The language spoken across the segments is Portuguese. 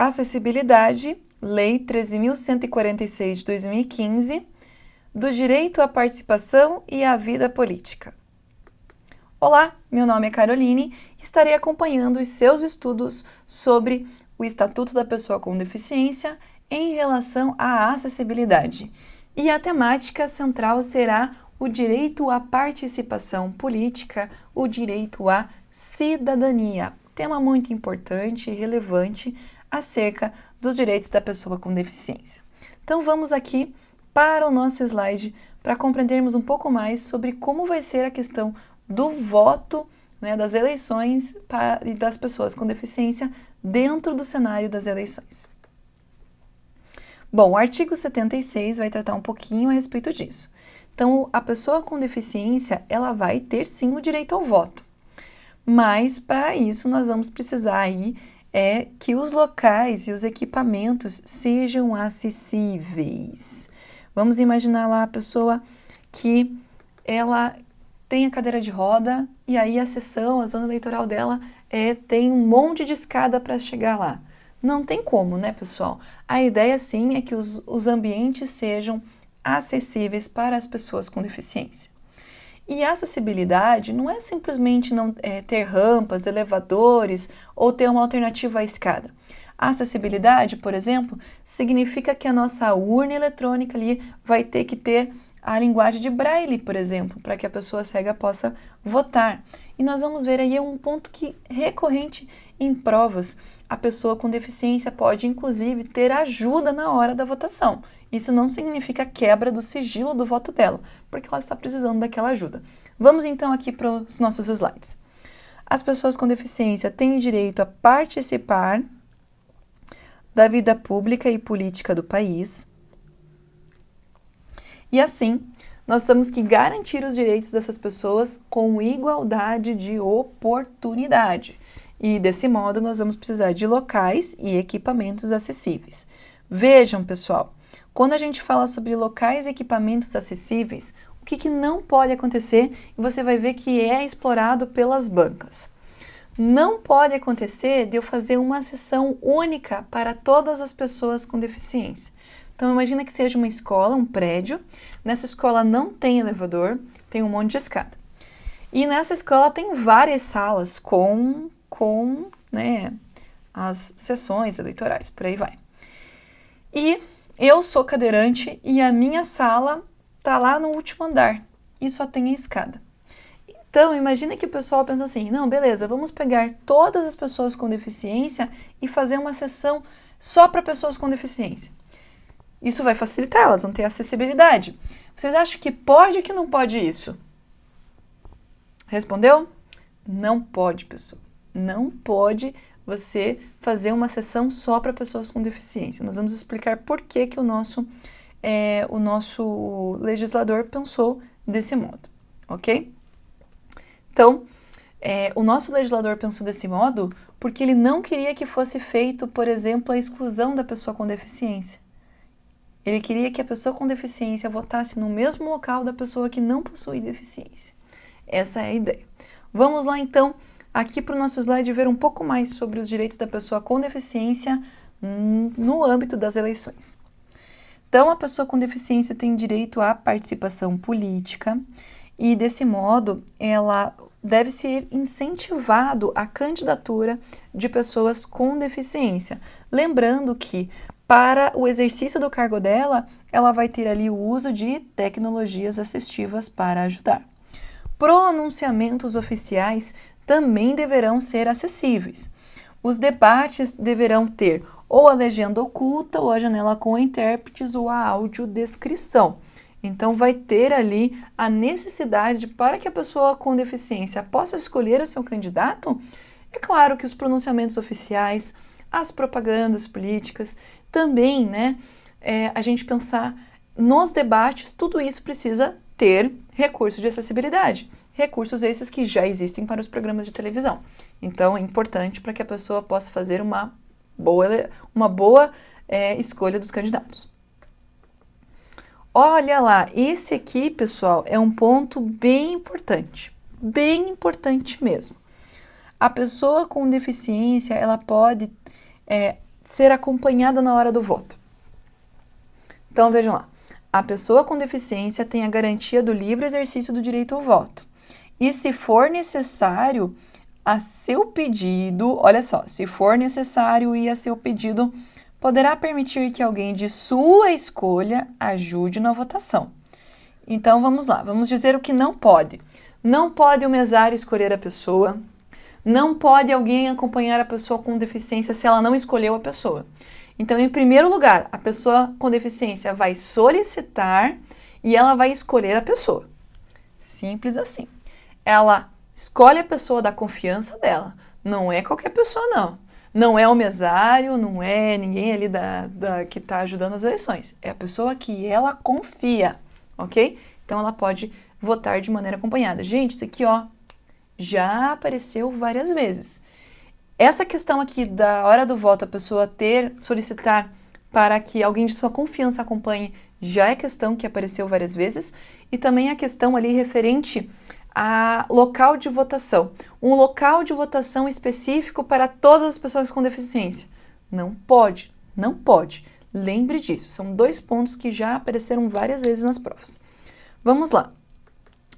Acessibilidade, Lei 13.146 de 2015, do direito à participação e à vida política. Olá, meu nome é Caroline e estarei acompanhando os seus estudos sobre o Estatuto da Pessoa com Deficiência em relação à acessibilidade. E a temática central será o direito à participação política, o direito à cidadania. Tema muito importante e relevante acerca dos direitos da pessoa com deficiência. Então vamos aqui para o nosso slide para compreendermos um pouco mais sobre como vai ser a questão do voto, das eleições e das pessoas com deficiência dentro do cenário das eleições. Bom, o artigo 76 vai tratar um pouquinho a respeito disso. Então, a pessoa com deficiência, ela vai ter sim o direito ao voto. Mas, para isso, nós vamos precisar aí que os locais e os equipamentos sejam acessíveis. Vamos imaginar lá a pessoa que ela tem a cadeira de roda e aí a zona eleitoral dela tem um monte de escada para chegar lá. Não tem como, né, pessoal? A ideia, sim, é que os ambientes sejam acessíveis para as pessoas com deficiência. E a acessibilidade não é simplesmente ter rampas, elevadores ou ter uma alternativa à escada. A acessibilidade, por exemplo, significa que a nossa urna eletrônica ali vai ter que ter a linguagem de Braille, por exemplo, para que a pessoa cega possa votar. E nós vamos ver aí um ponto que recorrente em provas. A pessoa com deficiência pode, inclusive, ter ajuda na hora da votação. Isso não significa quebra do sigilo do voto dela, porque ela está precisando daquela ajuda. Vamos então aqui para os nossos slides. As pessoas com deficiência têm direito a participar da vida pública e política do país. E assim, nós temos que garantir os direitos dessas pessoas com igualdade de oportunidade. E desse modo, nós vamos precisar de locais e equipamentos acessíveis. Vejam, pessoal, quando a gente fala sobre locais e equipamentos acessíveis, o que não pode acontecer, e você vai ver que é explorado pelas bancas. Não pode acontecer de eu fazer uma sessão única para todas as pessoas com deficiência. Então, imagina que seja uma escola, um prédio. Nessa escola não tem elevador, tem um monte de escada. E nessa escola tem várias salas com as sessões eleitorais, por aí vai. E eu sou cadeirante e a minha sala está lá no último andar e só tem a escada. Então, imagina que o pessoal pensa assim, não, beleza, vamos pegar todas as pessoas com deficiência e fazer uma sessão só para pessoas com deficiência. Isso vai facilitar, elas vão ter acessibilidade. Vocês acham que pode ou que não pode isso? Respondeu? Não pode, pessoal. Não pode você fazer uma sessão só para pessoas com deficiência. Nós vamos explicar por que o nosso legislador pensou desse modo, ok? Então, o nosso legislador pensou desse modo porque ele não queria que fosse feito, por exemplo, a exclusão da pessoa com deficiência. Ele queria que a pessoa com deficiência votasse no mesmo local da pessoa que não possui deficiência. Essa é a ideia. Vamos lá, então, aqui para o nosso slide ver um pouco mais sobre os direitos da pessoa com deficiência no âmbito das eleições. Então, a pessoa com deficiência tem direito à participação política e, desse modo, ela deve ser incentivado a candidatura de pessoas com deficiência. Lembrando que, para o exercício do cargo dela, ela vai ter ali o uso de tecnologias assistivas para ajudar. Pronunciamentos oficiais também deverão ser acessíveis. Os debates deverão ter ou a legenda oculta, ou a janela com intérpretes, ou a audiodescrição. Então, vai ter ali a necessidade para que a pessoa com deficiência possa escolher o seu candidato. É claro que os pronunciamentos oficiais, as propagandas políticas, também, a gente pensar nos debates, tudo isso precisa ter recursos de acessibilidade. Recursos esses que já existem para os programas de televisão. Então, é importante para que a pessoa possa fazer uma boa escolha dos candidatos. Olha lá, esse aqui, pessoal, é um ponto bem importante mesmo. A pessoa com deficiência, ela pode ser acompanhada na hora do voto. Então, vejam lá. A pessoa com deficiência tem a garantia do livre exercício do direito ao voto. E se for necessário, a seu pedido, olha só, se for necessário e a seu pedido, poderá permitir que alguém de sua escolha ajude na votação. Então, vamos lá, vamos dizer o que não pode. Não pode o mesário escolher a pessoa, não pode alguém acompanhar a pessoa com deficiência se ela não escolheu a pessoa. Então, em primeiro lugar, a pessoa com deficiência vai solicitar e ela vai escolher a pessoa. Simples assim. Ela escolhe a pessoa da confiança dela. Não é qualquer pessoa, não. Não é o mesário, não é ninguém ali que está ajudando as eleições. É a pessoa que ela confia, ok? Então, ela pode votar de maneira acompanhada. Gente, isso aqui, ó, já apareceu várias vezes. Essa questão aqui da hora do voto, a pessoa solicitar para que alguém de sua confiança acompanhe, já é questão que apareceu várias vezes. E também a questão ali referente a local de votação. Um local de votação específico para todas as pessoas com deficiência. Não pode, não pode. Lembre disso, são 2 pontos que já apareceram várias vezes nas provas. Vamos lá.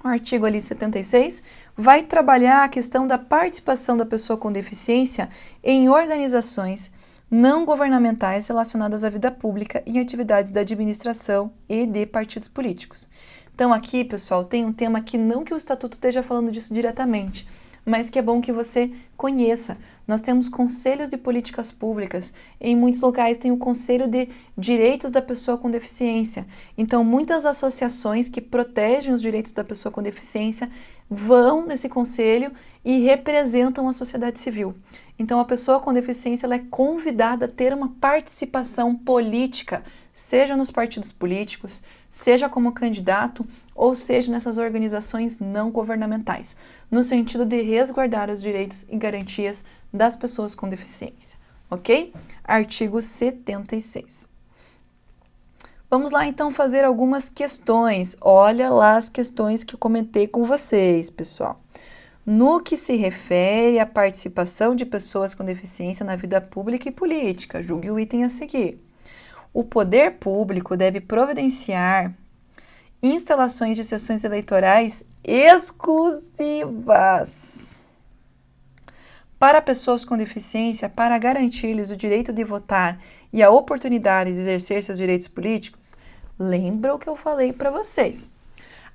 O artigo ali 76 vai trabalhar a questão da participação da pessoa com deficiência em organizações não governamentais relacionadas à vida pública e atividades da administração e de partidos políticos. Então aqui, pessoal, tem um tema que não que o Estatuto esteja falando disso diretamente, mas que é bom que você conheça. Nós temos conselhos de políticas públicas, em muitos locais tem o Conselho de Direitos da Pessoa com Deficiência. Então, muitas associações que protegem os direitos da pessoa com deficiência vão nesse conselho e representam a sociedade civil. Então, a pessoa com deficiência ela é convidada a ter uma participação política, seja nos partidos políticos, seja como candidato, ou seja nessas organizações não governamentais, no sentido de resguardar os direitos e garantias das pessoas com deficiência, ok? Artigo 76. Vamos lá então fazer algumas questões. Olha lá as questões que eu comentei com vocês, pessoal. No que se refere à participação de pessoas com deficiência na vida pública e política, julgue o item a seguir. O poder público deve providenciar instalações de sessões eleitorais exclusivas para pessoas com deficiência para garantir-lhes o direito de votar e a oportunidade de exercer seus direitos políticos. Lembra o que eu falei para vocês?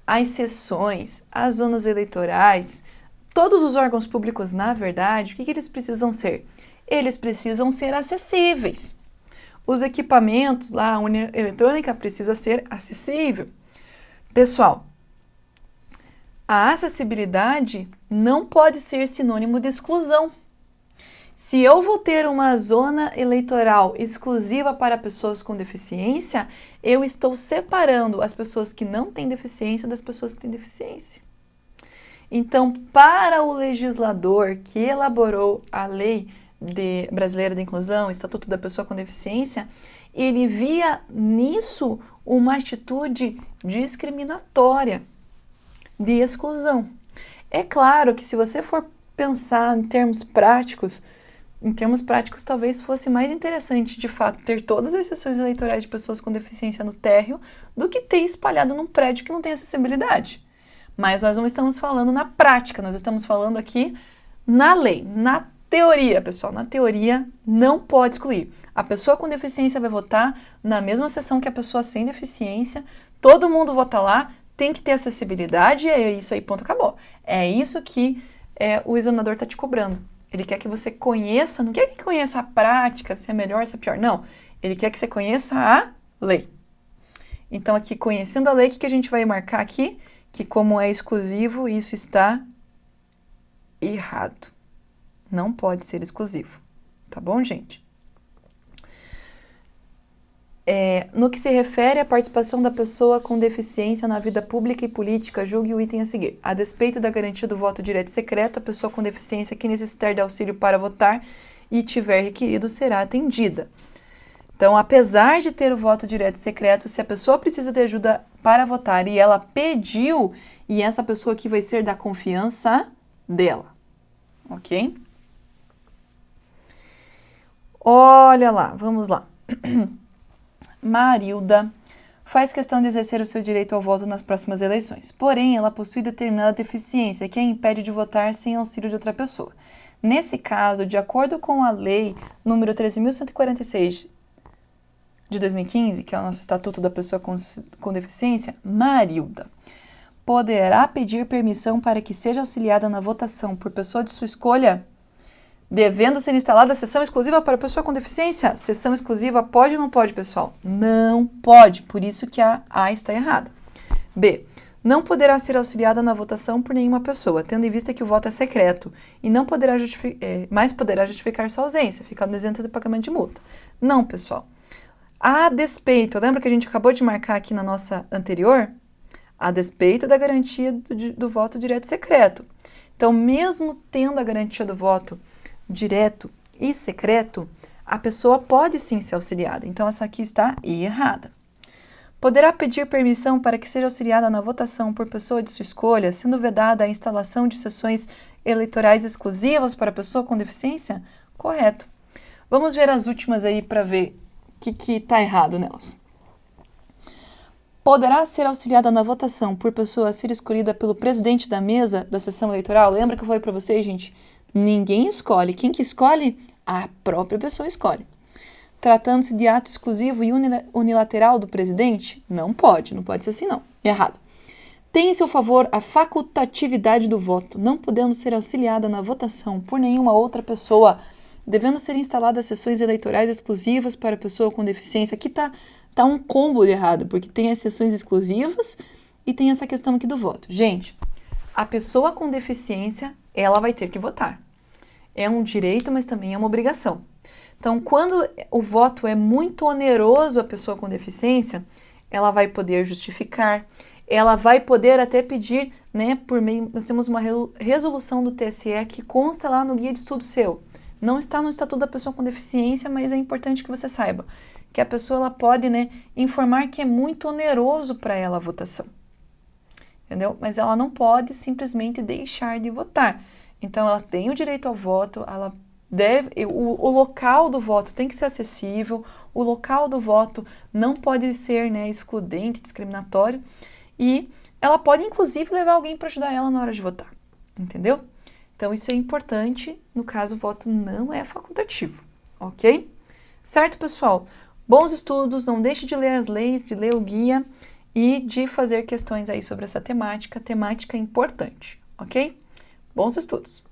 As sessões, as zonas eleitorais, todos os órgãos públicos, na verdade, o que eles precisam ser? Eles precisam ser acessíveis. Os equipamentos, lá, a urna eletrônica precisa ser acessível. Pessoal, a acessibilidade não pode ser sinônimo de exclusão. Se eu vou ter uma zona eleitoral exclusiva para pessoas com deficiência, eu estou separando as pessoas que não têm deficiência das pessoas que têm deficiência. Então, para o legislador que elaborou a Lei Brasileira de Inclusão, Estatuto da Pessoa com Deficiência, ele via nisso uma atitude discriminatória, de exclusão. É claro que se você for pensar em termos práticos talvez fosse mais interessante, de fato, ter todas as sessões eleitorais de pessoas com deficiência no térreo do que ter espalhado num prédio que não tem acessibilidade. Mas nós não estamos falando na prática, nós estamos falando aqui na lei, na teoria, pessoal. Na teoria, não pode excluir. A pessoa com deficiência vai votar na mesma sessão que a pessoa sem deficiência, todo mundo vota lá, tem que ter acessibilidade, é isso aí, ponto, acabou. É isso que o examinador está te cobrando. Ele quer que você conheça, não quer que conheça a prática, se é melhor, se é pior, não. Ele quer que você conheça a lei. Então, aqui, conhecendo a lei, o que a gente vai marcar aqui? Que como é exclusivo, isso está errado. Não pode ser exclusivo. Tá bom, gente? No que se refere à participação da pessoa com deficiência na vida pública e política, julgue o item a seguir. A despeito da garantia do voto direto e secreto, a pessoa com deficiência que necessitar de auxílio para votar e tiver requerido será atendida. Então, apesar de ter o voto direto e secreto, se a pessoa precisa de ajuda para votar e ela pediu, e essa pessoa aqui vai ser da confiança dela, ok? Olha lá, vamos lá. Marilda faz questão de exercer o seu direito ao voto nas próximas eleições. Porém, ela possui determinada deficiência que a impede de votar sem auxílio de outra pessoa. Nesse caso, de acordo com a lei número 13.146 de 2015, que é o nosso Estatuto da Pessoa com Deficiência, Marilda poderá pedir permissão para que seja auxiliada na votação por pessoa de sua escolha, devendo ser instalada a sessão exclusiva para pessoa com deficiência. Sessão exclusiva pode ou não pode, pessoal? Não pode, por isso que a A está errada. B. Não poderá ser auxiliada na votação por nenhuma pessoa, tendo em vista que o voto é secreto, e não poderá mas poderá justificar sua ausência, ficando isenta de pagamento de multa. Não, pessoal. A despeito, lembra que a gente acabou de marcar aqui na nossa anterior? A despeito da garantia do voto direto e secreto. Então, mesmo tendo a garantia do voto direto e secreto, a pessoa pode sim ser auxiliada. Então, essa aqui está errada. Poderá pedir permissão para que seja auxiliada na votação por pessoa de sua escolha, sendo vedada a instalação de sessões eleitorais exclusivas para pessoa com deficiência? Correto. Vamos ver as últimas aí para ver o que está errado nelas. Poderá ser auxiliada na votação por pessoa a ser escolhida pelo presidente da mesa da sessão eleitoral? Lembra que eu falei para vocês, gente? Ninguém escolhe. Quem que escolhe? A própria pessoa escolhe. Tratando-se de ato exclusivo e unilateral do presidente? Não pode ser assim não. Errado. Tem em seu favor a facultatividade do voto, não podendo ser auxiliada na votação por nenhuma outra pessoa, devendo ser instaladas sessões eleitorais exclusivas para pessoa com deficiência. Aqui tá um combo de errado, porque tem as sessões exclusivas e tem essa questão aqui do voto. Gente, a pessoa com deficiência, ela vai ter que votar. É um direito, mas também é uma obrigação. Então, quando o voto é muito oneroso à pessoa com deficiência, ela vai poder justificar, ela vai poder até pedir, né, por meio, nós temos uma resolução do TSE que consta lá no guia de estudo seu. Não está no Estatuto da Pessoa com Deficiência, mas é importante que você saiba que a pessoa ela pode, né, informar que é muito oneroso para ela a votação. Entendeu? Mas ela não pode simplesmente deixar de votar. Então, ela tem o direito ao voto, ela o local do voto tem que ser acessível, o local do voto não pode ser, né, excludente, discriminatório, e ela pode, inclusive, levar alguém para ajudar ela na hora de votar. Entendeu? Então, isso é importante, no caso, o voto não é facultativo, ok? Certo, pessoal? Bons estudos, não deixe de ler as leis, de ler o guia e de fazer questões aí sobre essa temática importante, ok? Bons estudos!